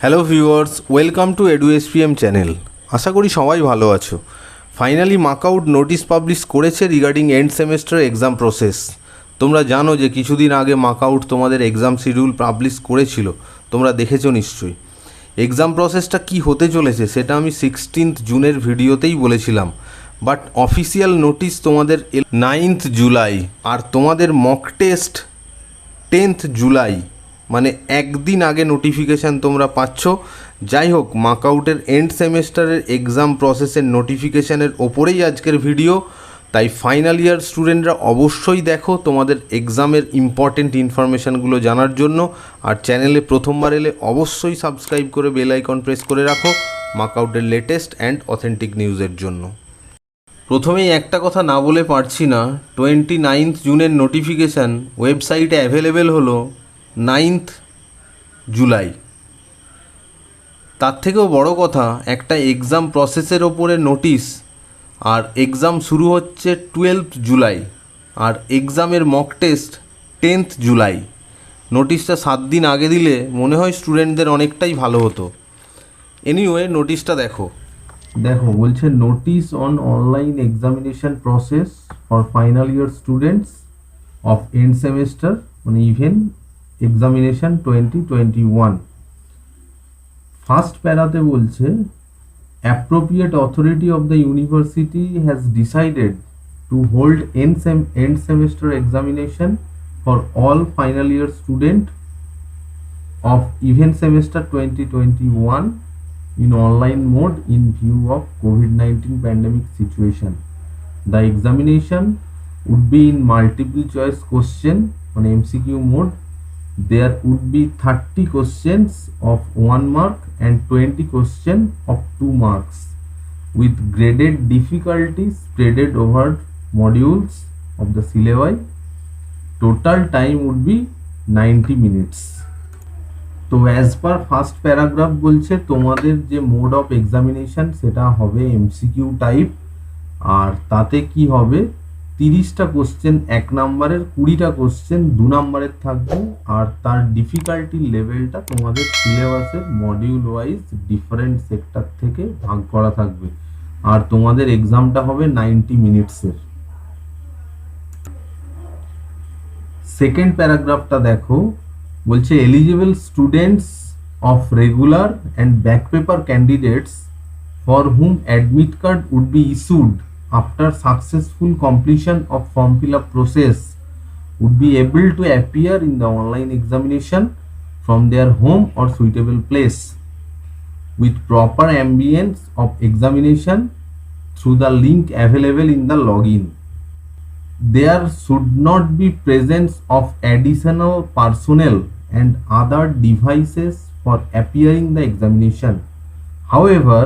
Hello viewers, welcome to এডুএসপিএম channel. আশা করি সবাই ভালো আছো। ফাইনালি মাকআউট নোটিশ পাবলিশ করেছে regarding end semester exam process. তোমরা জানো যে কিছুদিন আগে মাকআউট তোমাদের এক্সাম শিডিউল পাবলিশ করেছিল, তোমরা দেখেছো নিশ্চয়ই। এক্সাম প্রসেসটা কি হতে চলেছে সেটা আমি 16 জুনের ভিডিওতেই বলেছিলাম, বাট অফিসিয়াল নোটিশ তোমাদের 9 জুলাই, আর তোমাদের মক টেস্ট 10 জুলাই, মানে একদিন আগে নোটিফিকেশান তোমরা পাচ্ছ। যাই হোক, মাকআউটের এন্ড সেমেস্টারের এক্সাম প্রসেসের নোটিফিকেশানের ওপরেই আজকের ভিডিও, তাই ফাইনাল ইয়ার স্টুডেন্টরা অবশ্যই দেখো তোমাদের এক্সামের ইম্পর্টেন্ট ইনফরমেশানগুলো জানার জন্য। আর চ্যানেলে প্রথমবার এলে অবশ্যই সাবস্ক্রাইব করে বেল আইকন প্রেস করে রাখো মাকআউটের লেটেস্ট অ্যান্ড অথেন্টিক নিউজের জন্য। প্রথমেই একটা কথা না বলে পারছি না, 29 জুনের নোটিফিকেশান ওয়েবসাইটে অ্যাভেলেবেল হলো 9 জুলাই। তার থেকেও বড় কথা, একটা এক্সাম প্রসেসের ওপরে নোটিশ, আর এক্সাম শুরু হচ্ছে 12 জুলাই, আর এক্সামের মক টেস্ট 10 জুলাই। নোটিশটা 7 দিন আগে দিলে মনে হয় স্টুডেন্টদের অনেকটাই ভালো হতো। এনিওয়ে, নোটিশটা দেখো বলছে notice on online examination process for final year students of end semester মানে ইভেন এক্সামিনেশন 2021। ফার্স্ট প্যারাতে বলছে appropriate authority of the university has decided to hold end semester examination for all final year student of even semester 2021 in online mode in view of COVID-19 pandemic situation. The examination would be in multiple choice question on MCQ mode. There would be 30 questions of 1 mark and 20 questions of 2 marks with graded difficulty spreaded over modules of the syllabi. Total time would be 90 minutes. তো as per first paragraph বলছে তোমাদের যে mode of examination সেটা হবে MCQ type, আর তাতে কি হবে 30টা question 1 নম্বরের, 20টা কোশ্চেন 2 নম্বরের থাকবে, আর তার ডিফিকাল্টি লেভেলটা তোমাদের সিলেবাসের মডিউল ওয়াইজ ডিফারেন্ট সেক্টর থেকে ভাগ করা থাকবে, আর তোমাদের এক্সামটা হবে 90 মিনিটসের। সেকেন্ড প্যারাগ্রাফটা দেখো, বলছে eligible students of regular and back paper candidates for whom admit card would be issued after successful completion of form fill up process would be able to appear in the online examination from their home or suitable place with proper ambience of examination through the link available in the login. There should not be presence of additional personnel and other devices for appearing the examination. However,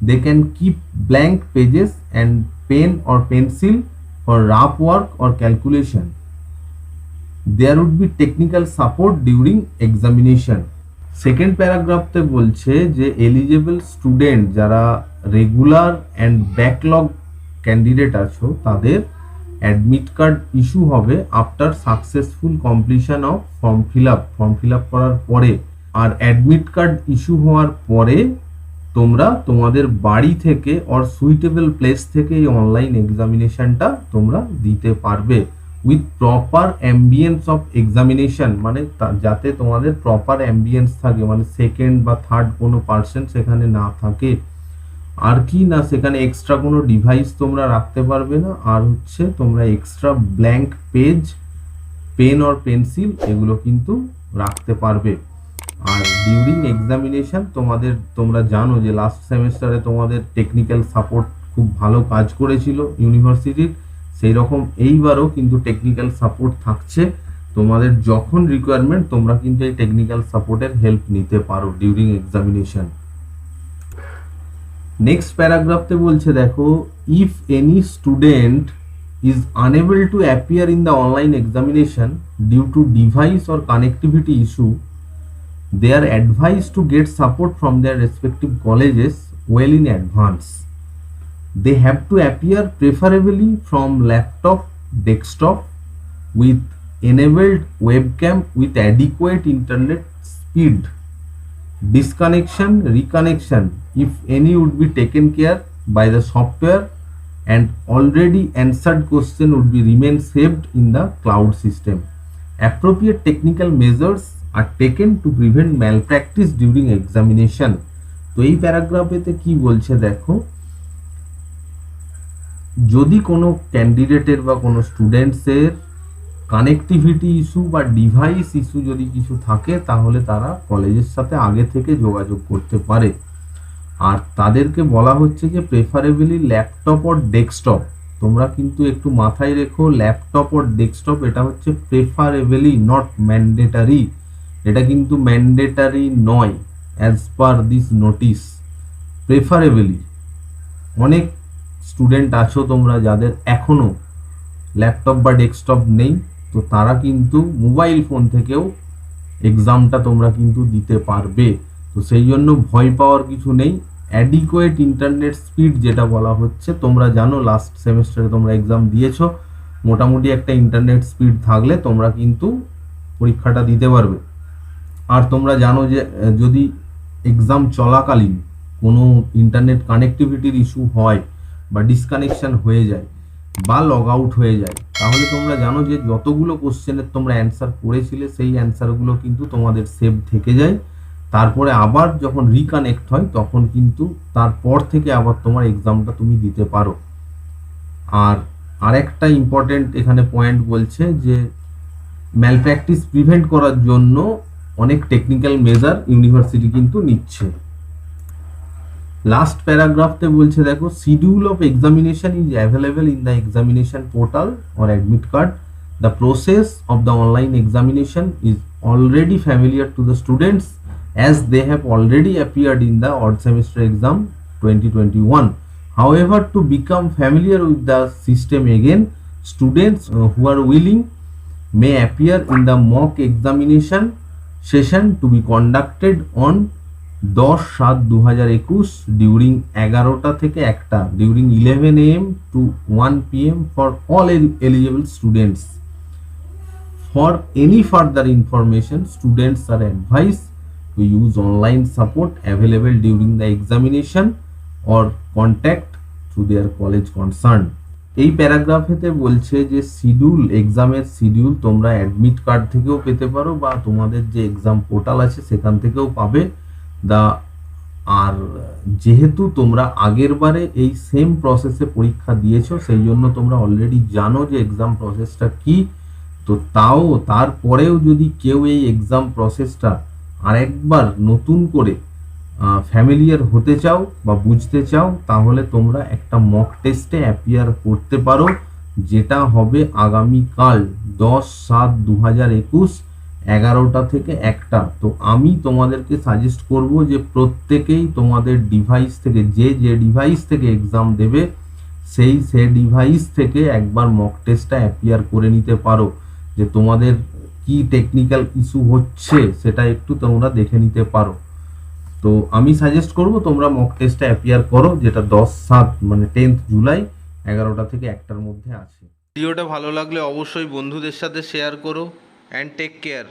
they can keep blank pages and pen or pencil for rough work or calculation. There would be technical support during examination. Second প্যারাগ্রাফতে বলছে যে eligible student যারা regular and backlog candidate আছো তাদের admit card issue হবে after successful completion of form fill up করার পরে, আর admit card issue হওয়ার পরে তোমরা তোমাদের বাড়ি থেকে অর সুইটেবল প্লেস থেকে এই অনলাইন এক্সামিনেশনটা তোমরা দিতে পারবে with proper ambience of examination, মানে যাতে তোমাদের প্রপার অ্যাম্বিয়েন্স থাকে, মানে সেকেন্ড বা থার্ড কোনো পার্সন সেখানে না থাকে, আর কি না সেখানে এক্সট্রা কোনো ডিভাইস তোমরা রাখতে পারবে না, আর হচ্ছে তোমরা extra blank page, pen or pencil এগুলো কিন্তু রাখতে পারবে। আর ডিউরিং এক্সামিনেশন তোমরা জানো যে লাস্ট সেমেস্টারে তোমাদের টেকনিক্যাল সাপোর্ট খুব ভালো কাজ করেছিল ইউনিভার্সিটির, সেই রকম এইবারও কিন্তু টেকনিক্যাল সাপোর্ট থাকছে। তোমাদের যখন রিকোয়ারমেন্ট তোমরা কিন্তু এই টেকনিক্যাল সাপোর্টের হেল্প নিতে পারো ডিউরিং এক্সামিনেশন। নেক্সট প্যারাগ্রাফতে বলছে দেখো, if any student is unable to appear in the online examination due to device or connectivity issue, they are advised to get support from their respective colleges well in advance. They have to appear preferably from laptop, desktop with enabled webcam with adequate internet speed disconnection, reconnection, if any, would be taken care by the software, and already answered question would be remain saved in the cloud system. Appropriate technical measures are taken to prevent malpractice during examination. তো এই প্যারাগ্রাফেতে কি বলছে দেখো, যদি কোনো ক্যান্ডিডেটের বা কোনো স্টুডেন্টসের কানেক্টিভিটি ইস্যু বা ডিভাইস ইস্যু যদি কিছু থাকে তাহলে তারা কলেজের সাথে আগে থেকে যোগাযোগ করতে পারে। আর তাদেরকে বলা হচ্ছে যে প্রেফারেবলি ল্যাপটপ অর ডেস্কটপ। তোমরা কিন্তু একটু মাথায় রেখো, ল্যাপটপ অর ডেস্কটপ এটা হচ্ছে প্রেফারেবলি, নট ম্যান্ডেটারি। এটা কিন্তু ম্যান্ডেটারি নয় as per this notice, preferably. অনেক স্টুডেন্ট আছো তোমরা যাদের এখনো ল্যাপটপ বা ডেস্কটপ নেই, তো তারা কিন্তু মোবাইল ফোন থেকেও এক্সামটা তোমরা কিন্তু দিতে পারবে। তো সেই জন্য ভয় পাওয়ার কিছু নেই। অ্যাডিকুয়েট ইন্টারনেট স্পিড যেটা বলা হচ্ছে, তোমরা জানো লাস্ট সেমিস্টারে তোমরা এক্সাম দিয়েছো, মোটামুটি একটা ইন্টারনেট স্পিড থাকলে তোমরা কিন্তু পরীক্ষাটা দিতে পারবে। আর তোমরা জানো যে যদি এক্সাম চলাকালীন কোনো ইন্টারনেট কানেক্টিভিটির ইস্যু হয় বা ডিসকানেকশন হয়ে যায় বা লগ আউট হয়ে যায়, তাহলে তোমরা জানো যে যতগুলো কোশ্চেনের তোমরা অ্যান্সার করেছিলে সেই অ্যান্সারগুলো কিন্তু তোমাদের সেভ থেকে যায়। তারপরে আবার যখন রিকানেক্ট হয় তখন কিন্তু তারপর থেকে আবার তোমার এক্সামটা তুমি দিতে পারো। আর আরেকটা ইম্পর্টেন্ট এখানে পয়েন্ট বলছে যে ম্যালপ্র্যাকটিস প্রিভেন্ট করার জন্য অনেক টেকনিক্যাল মেজার ইউনিভার্সিটি কিন্তু নিচ্ছে। লাস্ট প্যারাগ্রাফতে বলছে দেখো, schedule of examination is available in the examination portal or admit card. The process of the online examination is already familiar to the students as they have already appeared in the odd semester exam 2021. However, to become familiar with the system again, students who are willing may appear in the mock examination session to be conducted on 10/7/2021 during 11টা থেকে 1টা, during 11 AM to 1 PM for all eligible students. For any further information, students are advised to use online support available during the examination or contact through their college concerned. এই প্যারাগ্রাফেতে বলছে যে schedule, এক্সামের schedule তোমরা admit card থেকেও পেতে পারো বা তোমাদের যে এক্সাম পোর্টাল আছে সেখান থেকেও পাবে। আর যেহেতু তোমরা আগের বারে এই সেম প্রসেসে পরীক্ষা দিয়েছো সেই জন্য তোমরা অলরেডি জানো যে এক্সাম প্রসেসটা কি। তো তারপরেও যদি কেউ এই এক্সাম প্রসেসটা আরেকবার নতুন করে ফ্যামিলিয়ার হতে চাও বা বুঝতে চাও, তাহলে তোমরা একটা মক টেস্টে অ্যাপিয়ার করতে পারো, যেটা হবে আগামীকাল 10/7/2021 11টা থেকে 1টা। তো আমি তোমাদেরকে সাজেস্ট করব যে প্রত্যেকেই তোমাদের ডিভাইস থেকে, যে ডিভাইস থেকে এক্সাম দেবে সেই ডিভাইস থেকে একবার মক টেস্টটা অ্যাপিয়ার করে নিতে পারো, যে তোমাদের কি টেকনিক্যাল ইস্যু হচ্ছে সেটা একটু তোমরা দেখে নিতে পারো। তো আমি সাজেস্ট করব তোমরা মক টেস্টে অ্যাপিয়ার করো, যেটা 10/7 মানে 10th জুলাই 11টা থেকে 1টার মধ্যে আছে। ভিডিওটা ভালো লাগলে অবশ্যই বন্ধুদের সাথে শেয়ার করো অ্যান্ড টেক কেয়ার।